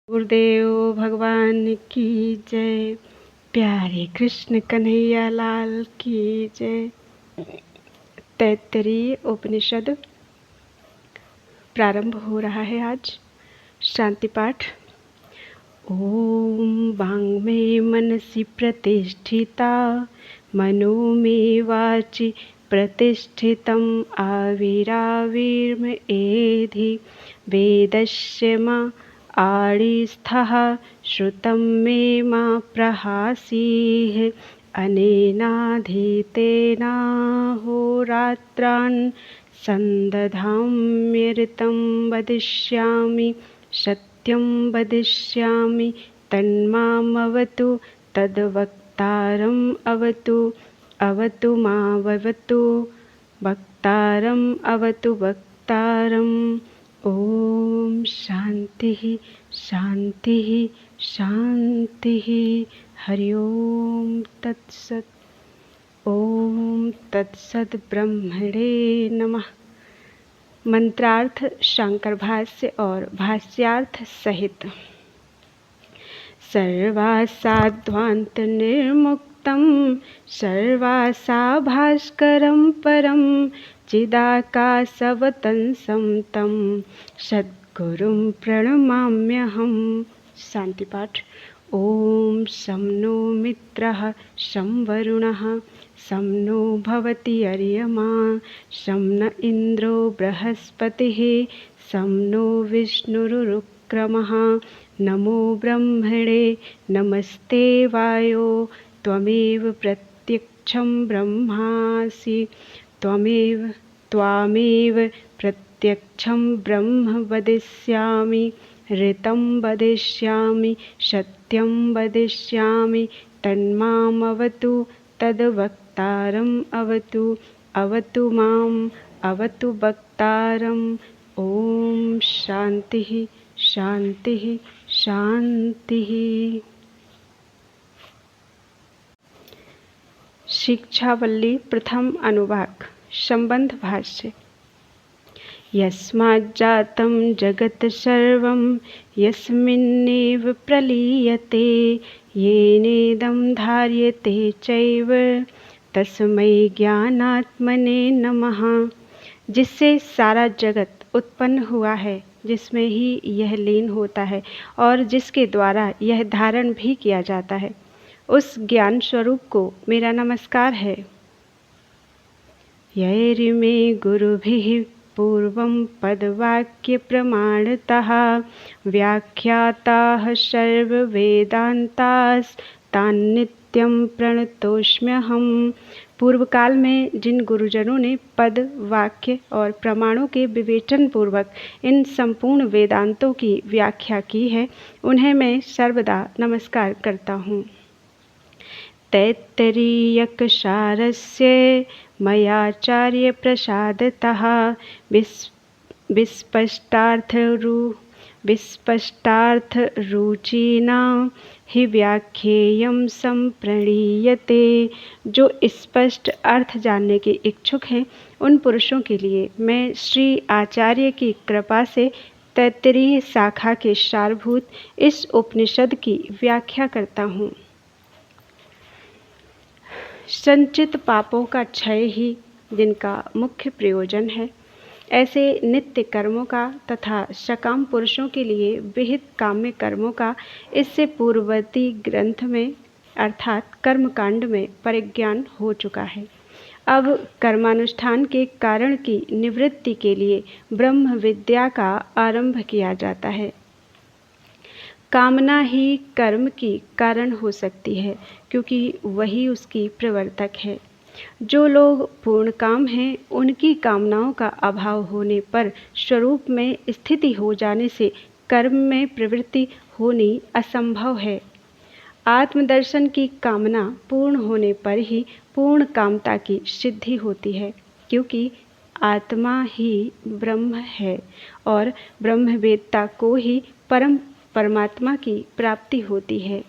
गुरुदेव भगवान की जय। प्यारे कृष्ण कन्हैया लाल की जय। तैत्तरीय उपनिषद प्रारंभ हो रहा है आज। शांति पाठ। ओम वाङ्मे मनसि प्रतिष्ठिता मनो मे वाचि प्रतिष्ठितम् आविराविर्म एधि वेदस्य मा आडिस्थः श्रुतं मे मा प्रहासीः अनेनाधीतेनाहोरात्रान् सन्दधाम्यर्तं वदिष्यामि सत्यं वदिष्यामि तन्मामवतु तद्वक्तारम् अवतु अवतु मावतु वक्तारम् अवतु वक्तारम्। ओम शांति शांति शांति। हरि ओम तत्सत। ओम तत्सत ब्रह्मणे नमः। मंत्रार्थ शंकर भाष्य और भाष्यार्थ सहित। सर्वासाध्वान्त निर्मुक्तं सर्वासा भास्करं परं चिदाकाशवतंसं तं सद्गुरुं प्रणमाम्यहम्। शांति पाठ। ओम शं नो मित्रः शं वरुणः शं नो भवति अर्यमा शं न इन्द्रो बृहस्पतिः शं नो विष्णुरुक्रमः। नमो ब्रह्मणे नमस्ते वायो त्वमेव प्रत्यक्षं ब्रह्मासि त्वामेव प्रत्यक्षं ब्रह्म वदिष्यामि ऋतं वदिष्यामि सत्यं वदिष्यामि तन्मामवतु तद्वक्तारम् अवतु अवतु माम् अवतु वक्तारम्। ओम शांति शांति शांति। शिक्षावल्ली प्रथम अनुभाग। संबंध भाष्य। यस्माज्जातं जगत् सर्वं यस्मिन्नेव प्रलीयते येनेदं धार्यते चैव तस्मै ज्ञानात्मने नमः। जिससे सारा जगत उत्पन्न हुआ है, जिसमें ही यह लीन होता है और जिसके द्वारा यह धारण भी किया जाता है, उस ज्ञान स्वरूप को मेरा नमस्कार है। यैरिमे गुरुभिः पूर्वं पदवाक्य प्रमाणतः व्याख्याताः सर्ववेदान्तास्तान्नित्यं प्रणतोष्म्यहम्। पूर्व काल में जिन गुरुजनों ने पद वाक्य और प्रमाणों के विवेचन पूर्वक इन संपूर्ण वेदांतों की व्याख्या की है, उन्हें मैं सर्वदा नमस्कार करता हूँ। तैत्तरीयकसारस्य मयाचार्य प्रसादतः विस्पष्टार्थरुचिना हि व्याख्येयं संप्रणीयते। जो स्पष्ट अर्थ जानने के इच्छुक हैं, उन पुरुषों के लिए मैं श्री आचार्य की कृपा से तैत्तरीय शाखा के सारभूत इस उपनिषद की व्याख्या करता हूँ। संचित पापों का क्षय ही जिनका मुख्य प्रयोजन है, ऐसे नित्य कर्मों का तथा सकाम पुरुषों के लिए विहित काम्य कर्मों का इससे पूर्ववर्ती ग्रंथ में अर्थात कर्मकांड में परिज्ञान हो चुका है। अब कर्मानुष्ठान के कारण की निवृत्ति के लिए ब्रह्म विद्या का आरंभ किया जाता है। कामना ही कर्म की कारण हो सकती है, क्योंकि वही उसकी प्रवर्तक है। जो लोग पूर्ण काम हैं, उनकी कामनाओं का अभाव होने पर स्वरूप में स्थिति हो जाने से कर्म में प्रवृत्ति होनी असंभव है। आत्मदर्शन की कामना पूर्ण होने पर ही पूर्ण कामता की सिद्धि होती है, क्योंकि आत्मा ही ब्रह्म है और ब्रह्मवेत्ता को ही परमात्मा की प्राप्ति होती है।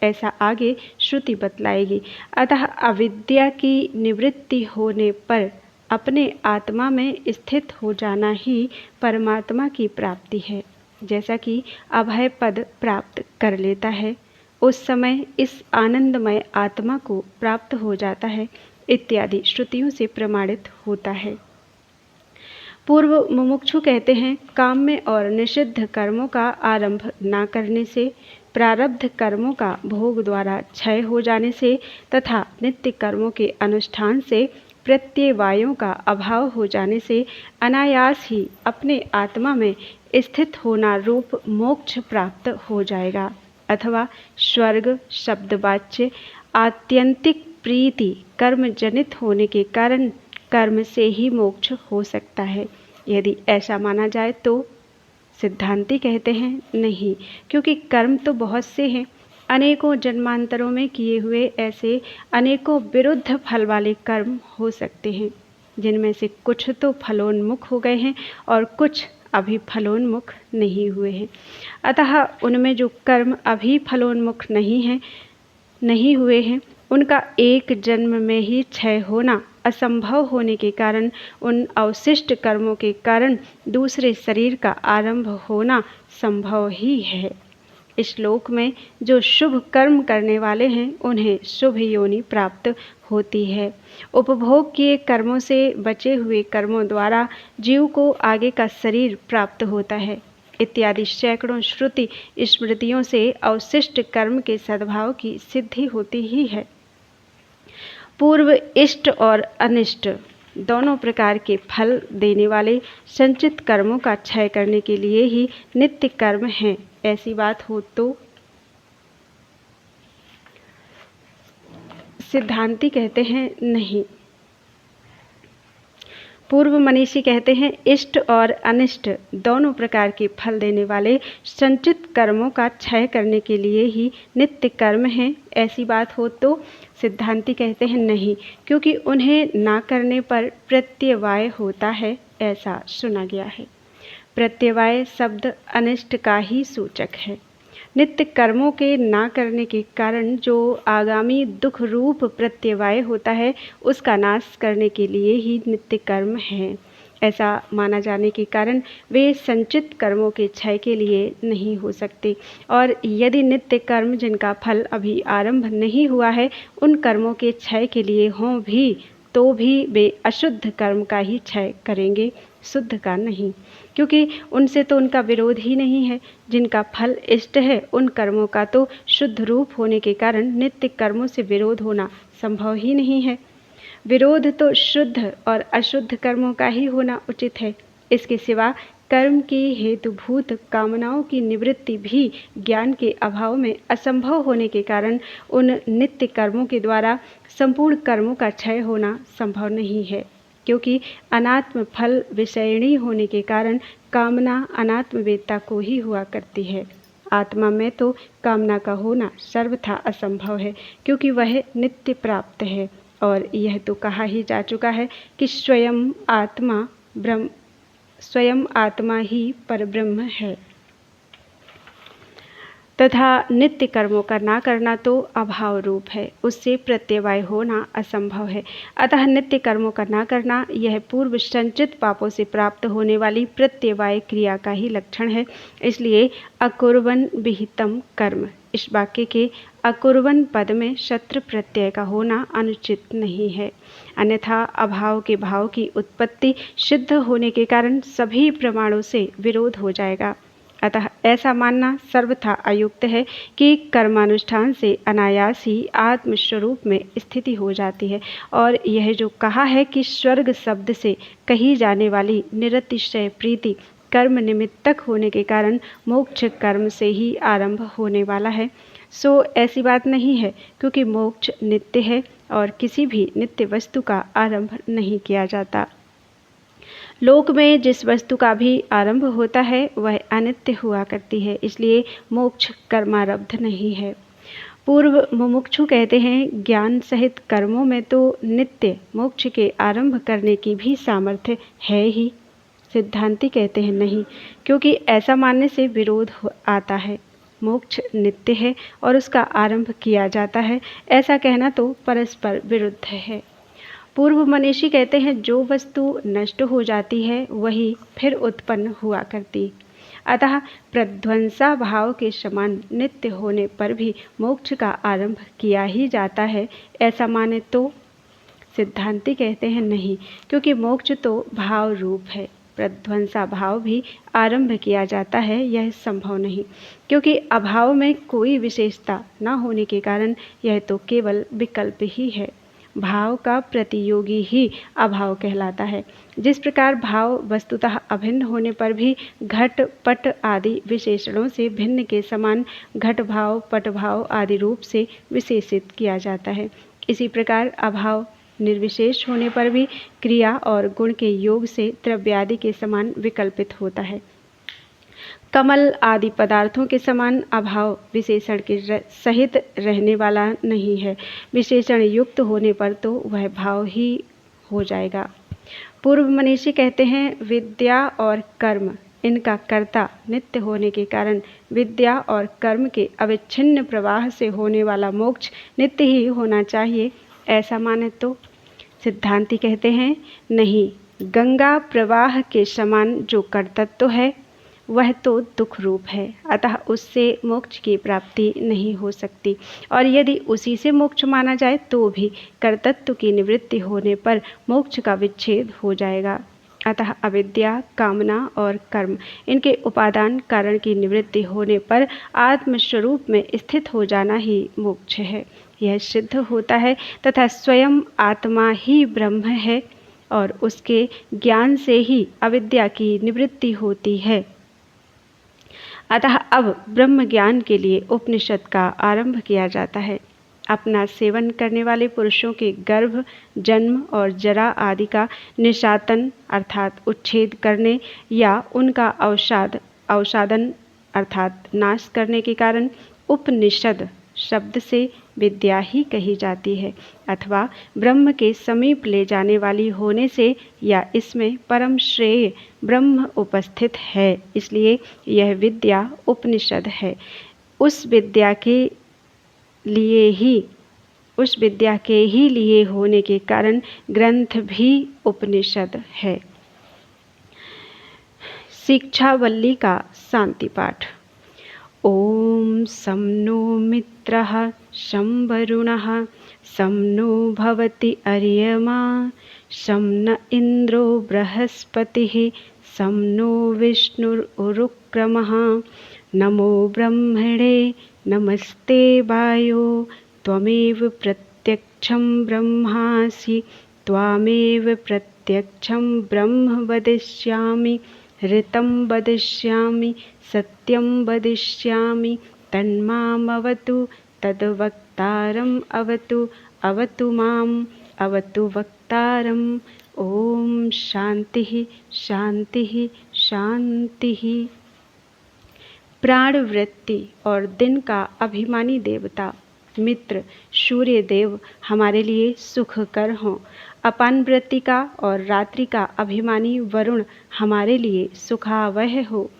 ऐसा आगे श्रुति बतलाएगी। अतः अविद्या की निवृत्ति होने पर अपने आत्मा में स्थित हो जाना ही परमात्मा की प्राप्ति है। जैसा कि अभय पद प्राप्त कर लेता है, उस समय इस आनंदमय आत्मा को प्राप्त हो जाता है इत्यादि श्रुतियों से प्रमाणित होता है। पूर्व मुमुक्षु कहते हैं, काम में और निषिद्ध कर्मों का आरंभ ना करने से, प्रारब्ध कर्मों का भोग द्वारा क्षय हो जाने से तथा नित्य कर्मों के अनुष्ठान से प्रत्यवायों का अभाव हो जाने से अनायास ही अपने आत्मा में स्थित होना रूप मोक्ष प्राप्त हो जाएगा, अथवा स्वर्ग शब्दवाच्य आत्यंतिक प्रीति कर्म जनित होने के कारण कर्म से ही मोक्ष हो सकता है। यदि ऐसा माना जाए तो सिद्धांती कहते हैं नहीं, क्योंकि कर्म तो बहुत से हैं, अनेकों जन्मांतरों में किए हुए ऐसे अनेकों विरुद्ध फल वाले कर्म हो सकते हैं, जिनमें से कुछ तो फलोन्मुख हो गए हैं और कुछ अभी फलोन्मुख नहीं हुए हैं। अतः उनमें जो कर्म अभी फलोन्मुख नहीं हुए हैं, उनका एक जन्म में ही क्षय होना असंभव होने के कारण उन अवशिष्ट कर्मों के कारण दूसरे शरीर का आरंभ होना संभव ही है। इस श्लोक में जो शुभ कर्म करने वाले हैं, उन्हें शुभ योनि प्राप्त होती है। उपभोग किए कर्मों से बचे हुए कर्मों द्वारा जीव को आगे का शरीर प्राप्त होता है इत्यादि सैकड़ों श्रुति स्मृतियों से अवशिष्ट कर्म के सद्भाव की सिद्धि होती ही है। पूर्व इष्ट और अनिष्ट दोनों प्रकार के फल देने वाले संचित कर्मों का क्षय करने के लिए ही नित्य कर्म हैं, ऐसी बात हो तो सिद्धांती कहते हैं नहीं। पूर्व मनीषी कहते हैं, इष्ट और अनिष्ट दोनों प्रकार के फल देने वाले संचित कर्मों का क्षय करने के लिए ही नित्य कर्म हैं, ऐसी बात हो तो सिद्धांती कहते हैं नहीं, क्योंकि उन्हें ना करने पर प्रत्यवाय होता है, ऐसा सुना गया है। प्रत्यवाय शब्द अनिष्ट का ही सूचक है। नित्य कर्मों के ना करने के कारण जो आगामी दुख रूप प्रत्यवाय होता है, उसका नाश करने के लिए ही नित्य कर्म है। ऐसा माना जाने के कारण वे संचित कर्मों के क्षय के लिए नहीं हो सकते, और यदि नित्य कर्म जिनका फल अभी आरंभ नहीं हुआ है, उन कर्मों के क्षय के लिए हों भी तो भी वे अशुद्ध कर्म का ही क्षय करेंगे, शुद्ध का नहीं, क्योंकि उनसे तो उनका विरोध ही नहीं है। जिनका फल इष्ट है, उन कर्मों का तो शुद्ध रूप होने के कारण नित्य कर्मों से विरोध होना संभव ही नहीं है। विरोध तो शुद्ध और अशुद्ध कर्मों का ही होना उचित है। इसके सिवा कर्म की हेतुभूत कामनाओं की निवृत्ति भी ज्ञान के अभाव में असंभव होने के कारण उन नित्य कर्मों के द्वारा संपूर्ण कर्मों का क्षय होना संभव नहीं है, क्योंकि अनात्म फल विषयणी होने के कारण कामना अनात्मवेत्ता को ही हुआ करती है। आत्मा में तो कामना का होना सर्वथा असंभव है, क्योंकि वह नित्य प्राप्त है, और यह तो कहा ही जा चुका है कि स्वयं आत्मा ही परब्रह्म है, तथा नित्य कर्मों का ना करना तो अभाव रूप है, उससे प्रत्यवाय होना असंभव है। अतः नित्य कर्मों का ना करना यह पूर्व संचित पापों से प्राप्त होने वाली प्रत्यवाय क्रिया का ही लक्षण है। इसलिए अकुर्वन् विहितम कर्म, इस वाक्य के अकुर्वन् पद में शत्रु प्रत्यय का होना अनुचित नहीं है, अन्यथा अभाव के भाव की उत्पत्ति सिद्ध होने के कारण सभी प्रमाणों से विरोध हो जाएगा। अतः ऐसा मानना सर्वथा अयुक्त है कि कर्मानुष्ठान से अनायास ही आत्मस्वरूप में स्थिति हो जाती है, और यह जो कहा है कि स्वर्ग शब्द से कही जाने वाली निरतिशय प्रीति कर्म निमित्तक होने के कारण मोक्ष कर्म से ही आरंभ होने वाला है, सो ऐसी बात नहीं है, क्योंकि मोक्ष नित्य है और किसी भी नित्य वस्तु का आरंभ नहीं किया जाता। लोक में जिस वस्तु का भी आरंभ होता है वह अनित्य हुआ करती है, इसलिए मोक्ष कर्मारब्ध नहीं है। पूर्व मुमुक्षु कहते हैं, ज्ञान सहित कर्मों में तो नित्य मोक्ष के आरंभ करने की भी सामर्थ्य है ही। सिद्धांती कहते हैं नहीं, क्योंकि ऐसा मानने से विरोध आता है। मोक्ष नित्य है और उसका आरंभ किया जाता है, ऐसा कहना तो परस्पर विरुद्ध है। पूर्व मनीषी कहते हैं, जो वस्तु नष्ट हो जाती है वही फिर उत्पन्न हुआ करती, अतः प्रध्वंसा भाव के समान नित्य होने पर भी मोक्ष का आरंभ किया ही जाता है, ऐसा माने तो? सिद्धांती कहते हैं नहीं, क्योंकि मोक्ष तो भाव रूप है। प्रध्वंसा भाव भी आरंभ किया जाता है, यह संभव नहीं, क्योंकि अभाव में कोई विशेषता न होने के कारण यह तो केवल विकल्प ही है। भाव का प्रतियोगी ही अभाव कहलाता है। जिस प्रकार भाव वस्तुतः अभिन्न होने पर भी घट पट आदि विशेषणों से भिन्न के समान घट भाव पट भाव आदि रूप से विशेषित किया जाता है, इसी प्रकार अभाव निर्विशेष होने पर भी क्रिया और गुण के योग से द्रव्यादि के समान विकल्पित होता है। कमल आदि पदार्थों के समान अभाव विशेषण के सहित रहने वाला नहीं है। विशेषण युक्त होने पर तो वह भाव ही हो जाएगा। पूर्व मनीषी कहते हैं, विद्या और कर्म इनका कर्ता नित्य होने के कारण विद्या और कर्म के अविच्छिन्न प्रवाह से होने वाला मोक्ष नित्य ही होना चाहिए, ऐसा माने तो? सिद्धांती कहते हैं नहीं, गंगा प्रवाह के समान जो कर्तत्व है वह तो दुख रूप है, अतः उससे मोक्ष की प्राप्ति नहीं हो सकती, और यदि उसी से मोक्ष माना जाए तो भी कर्तत्व की निवृत्ति होने पर मोक्ष का विच्छेद हो जाएगा। अतः अविद्या, कामना और कर्म इनके उपादान कारण की निवृत्ति होने पर आत्मस्वरूप में स्थित हो जाना ही मोक्ष है। यह सिद्ध होता है तथा स्वयं आत्मा ही ब्रह्म है और उसके ज्ञान से ही अविद्या की निवृत्ति होती है। अतः अब ब्रह्म ज्ञान के लिए उपनिषद का आरंभ किया जाता है। अपना सेवन करने वाले पुरुषों के गर्भ, जन्म और जरा आदि का निशातन अर्थात उच्छेद करने या उनका अवसादन अर्थात नाश करने के कारण उपनिषद शब्द से विद्या ही कही जाती है, अथवा ब्रह्म के समीप ले जाने वाली होने से या इसमें परम श्रेय ब्रह्म उपस्थित है, इसलिए यह विद्या उपनिषद है। उस विद्या के लिए होने के कारण ग्रंथ भी उपनिषद है। शिक्षावल्ली का शांति पाठ। ओम सं नो मित्रः शं वरुणः शं नो भवति अर्यमा शं न इंद्रो बृहस्पतिः शं नो विष्णुरुक्रमः नमो ब्रह्मणे नमस्ते वायो त्वमेव प्रत्यक्षं ब्रह्मासि त्वामेव प्रत्यक्षं ब्रह्म वदिष्यामि ऋतं वदिष्यामि सत्यं वदिष्यामि तन्मामवतु तद्वक्तारम् अवतु माम् अवतु वक्तारम्। ओम शांतिः शांतिः शांतिः। प्राण वृत्ति और दिन का अभिमानी देवता मित्र सूर्य देव हमारे लिए सुखकर हों। अपान वृत्ति का और रात्रि का अभिमानी वरुण हमारे लिए सुखावह हो।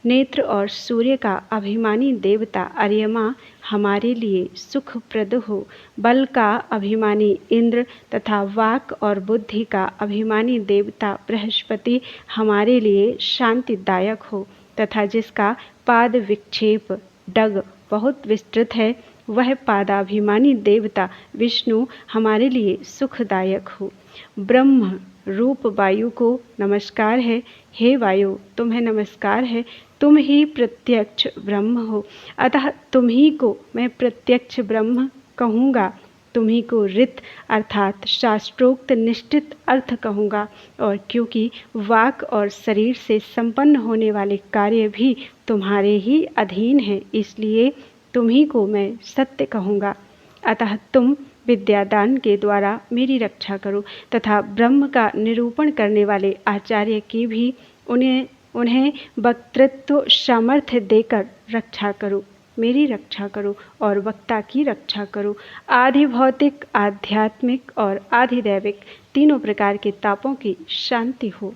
नेत्र और सूर्य का अभिमानी देवता अर्यमा हमारे लिए सुखप्रद हो। बल का अभिमानी इंद्र तथा वाक और बुद्धि का अभिमानी देवता बृहस्पति हमारे लिए शांतिदायक हो, तथा जिसका पाद विक्षेप डग बहुत विस्तृत है वह पादाभिमानी देवता विष्णु हमारे लिए सुखदायक हो। ब्रह्म रूप वायु को नमस्कार है। हे वायु, तुम्हें नमस्कार है, तुम ही प्रत्यक्ष ब्रह्म हो, अतः तुम ही को मैं प्रत्यक्ष ब्रह्म कहूँगा। तुम्ही को ऋत अर्थात शास्त्रोक्त निश्चित अर्थ कहूँगा, और क्योंकि वाक और शरीर से संपन्न होने वाले कार्य भी तुम्हारे ही अधीन हैं, इसलिए तुम्ही को मैं सत्य कहूँगा। अतः तुम विद्यादान के द्वारा मेरी रक्षा करो तथा ब्रह्म का निरूपण करने वाले आचार्य की भी उन्हें वक्तृत्व सामर्थ्य देकर रक्षा करो, मेरी रक्षा करो और वक्ता की रक्षा करो। आधि भौतिक, आध्यात्मिक और आधिदैविक तीनों प्रकार के तापों की शांति हो।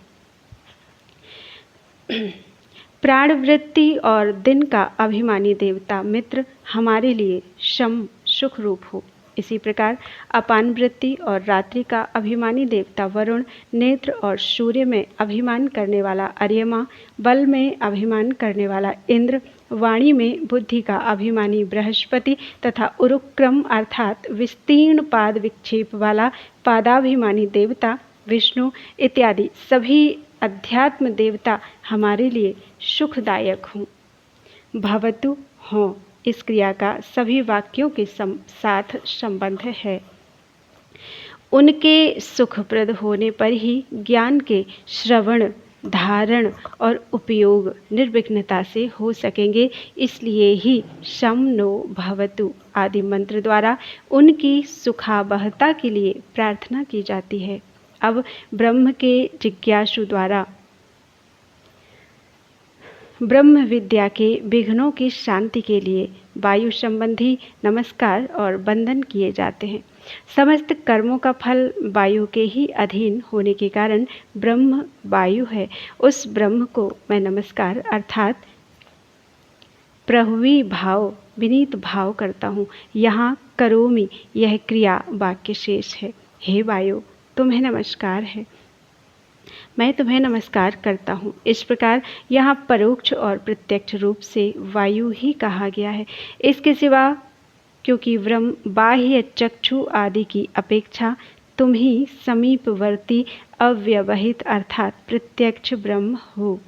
प्राण वृत्ति और दिन का अभिमानी देवता मित्र हमारे लिए शम सुख रूप हो। इसी प्रकार अपान वृत्ति और रात्रि का अभिमानी देवता वरुण, नेत्र और सूर्य में अभिमान करने वाला अर्यमा, बल में अभिमान करने वाला इंद्र, वाणी में बुद्धि का अभिमानी बृहस्पति तथा उरुक्रम अर्थात विस्तीर्ण पाद विक्षेप वाला पादाभिमानी देवता विष्णु इत्यादि सभी अध्यात्म देवता हमारे लिए सुखदायक हों। भवतु हों इस क्रिया का सभी वाक्यों के साथ संबंध है। उनके सुखप्रद होने पर ही ज्ञान के श्रवण, धारण और उपयोग निर्विघ्नता से हो सकेंगे। इसलिए ही शम नो भवतु आदि मंत्र द्वारा उनकी सुखावहता के लिए प्रार्थना की जाती है। अब ब्रह्म के जिज्ञासु द्वारा ब्रह्म विद्या के विघ्नों की शांति के लिए वायु संबंधी नमस्कार और वंदन किए जाते हैं। समस्त कर्मों का फल वायु के ही अधीन होने के कारण ब्रह्म वायु है। उस ब्रह्म को मैं नमस्कार अर्थात प्रभवी भाव, विनीत भाव करता हूँ। यहाँ करोमि यह क्रिया वाक्य शेष है। हे वायु, तुम्हें नमस्कार है, मैं तुम्हें नमस्कार करता हूँ। इस प्रकार यहाँ परोक्ष और प्रत्यक्ष रूप से वायु ही कहा गया है। इसके सिवा क्योंकि ब्रह्म बाह्य चक्षु आदि की अपेक्षा तुम ही समीपवर्ती अव्यवहित अर्थात प्रत्यक्ष ब्रह्म हो,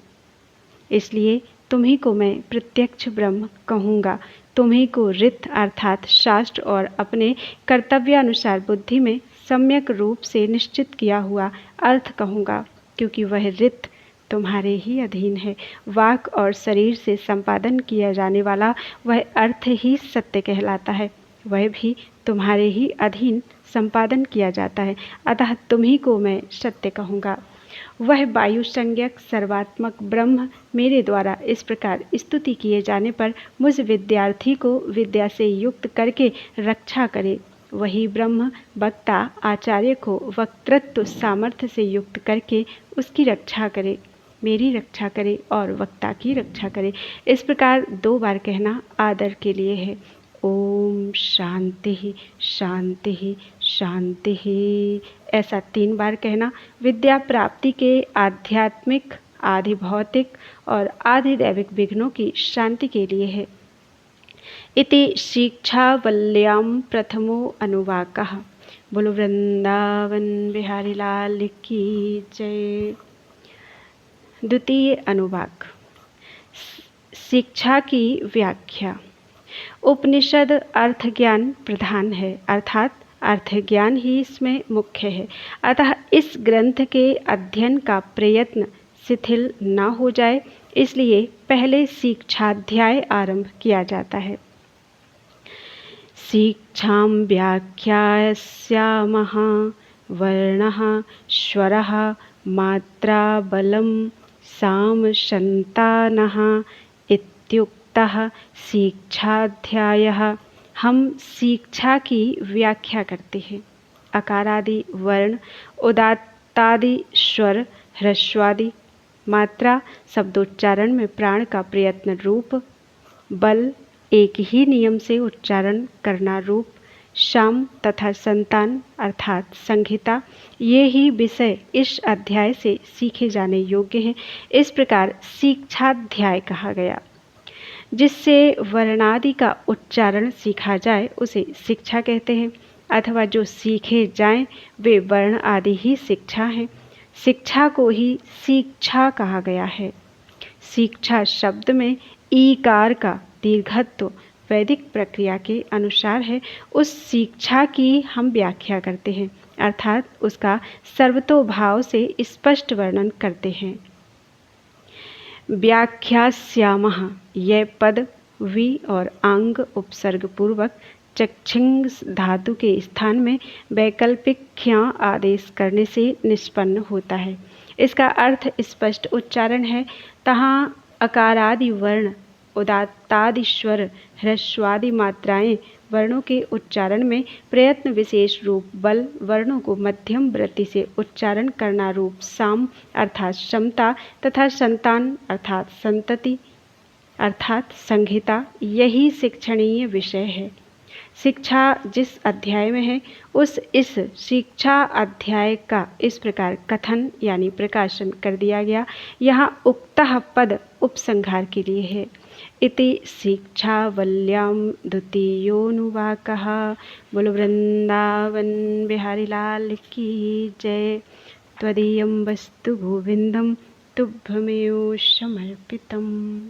इसलिए तुम्ही को मैं प्रत्यक्ष ब्रह्म कहूँगा। तुम्ही को रित अर्थात शास्त्र और अपने कर्तव्यानुसार बुद्धि में सम्यक रूप से निश्चित किया हुआ अर्थ कहूँगा, क्योंकि वह रित तुम्हारे ही अधीन है। वाक और शरीर से संपादन किया जाने वाला वह अर्थ ही सत्य कहलाता है, वह भी तुम्हारे ही अधीन संपादन किया जाता है। अतः तुम्ही को मैं सत्य कहूँगा। वह वायु संज्ञक सर्वात्मक ब्रह्म मेरे द्वारा इस प्रकार स्तुति किए जाने पर मुझ विद्यार्थी को विद्या से युक्त करके रक्षा करे। वही ब्रह्म वक्ता आचार्य को वक्तृत्व सामर्थ्य से युक्त करके उसकी रक्षा करे, मेरी रक्षा करे और वक्ता की रक्षा करे। इस प्रकार 2 बार कहना आदर के लिए है। ओम शांति शांति शांति, ऐसा 3 बार कहना विद्या प्राप्ति के आध्यात्मिक, आधि भौतिक और आधि दैविक विघ्नों की शांति के लिए है। इति शिक्षावल्यां प्रथमो अनुवाकः। बोलो वृंदावन बिहारी लाल की जय। द्वितीय अनुवाक, शिक्षा की व्याख्या। उपनिषद अर्थ ज्ञान प्रधान है, अर्थात अर्थ ज्ञान ही इसमें मुख्य है। अतः इस ग्रंथ के अध्ययन का प्रयत्न शिथिल न हो जाए, इसलिए पहले शिक्षाध्याय आरंभ किया जाता है। शिक्षां व्याख्यास्यामः वर्णः स्वरः मात्रा बलं साम संतानः इत्युक्तः शिक्षाध्यायः। हम शिक्षा की व्याख्या करते हैं। अकारादि वर्ण, उदात्तादि स्वर, ह्रस्वादि मात्रा शब्दोच्चारण में प्राण का प्रयत्न रूप, बल एक ही नियम से उच्चारण करना रूप, शाम तथा संतान अर्थात संहिता, ये ही विषय इस अध्याय से सीखे जाने योग्य हैं। इस प्रकार शिक्षाध्याय कहा गया। जिससे वर्णादि का उच्चारण सीखा जाए उसे शिक्षा कहते हैं, अथवा जो सीखे जाएं वे वर्ण आदि ही शिक्षा हैं। शिक्षा को ही शिक्षा कहा गया है। शिक्षा शब्द में ईकार का दीर्घत्व वैदिक प्रक्रिया के अनुसार है। उस शिक्षा की हम व्याख्या करते हैं, अर्थात उसका सर्वतोभाव से स्पष्ट वर्णन करते हैं। व्याख्यास्यामः, यह पद वि और आंग उपसर्ग पूर्वक चक्षिंग धातु के स्थान में वैकल्पिक ख्या आदेश करने से निष्पन्न होता है। इसका अर्थ स्पष्ट उच्चारण है। तहाँ अकारादि वर्ण, उदात्तादि स्वर, ह्रस्वादि मात्राएं वर्णों के उच्चारण में प्रयत्न विशेष रूप बल, वर्णों को मध्यम वृत्ति से उच्चारण करना रूप साम अर्थात क्षमता तथा संतान अर्थात संतति अर्थात संहिता, यही शिक्षणीय विषय है। शिक्षा जिस अध्याय में है इस शिक्षा अध्याय का इस प्रकार कथन यानी प्रकाशन कर दिया गया। यहाँ उक्तः पद उपसंहार के लिए है। इति शिक्षावल्यां द्वितीयोऽनुवाकः। बोलो वृंदावन बिहारी लाल की जय। त्वदीयं वस्तु गोविंदम तुभ्यमेव समर्पितम्।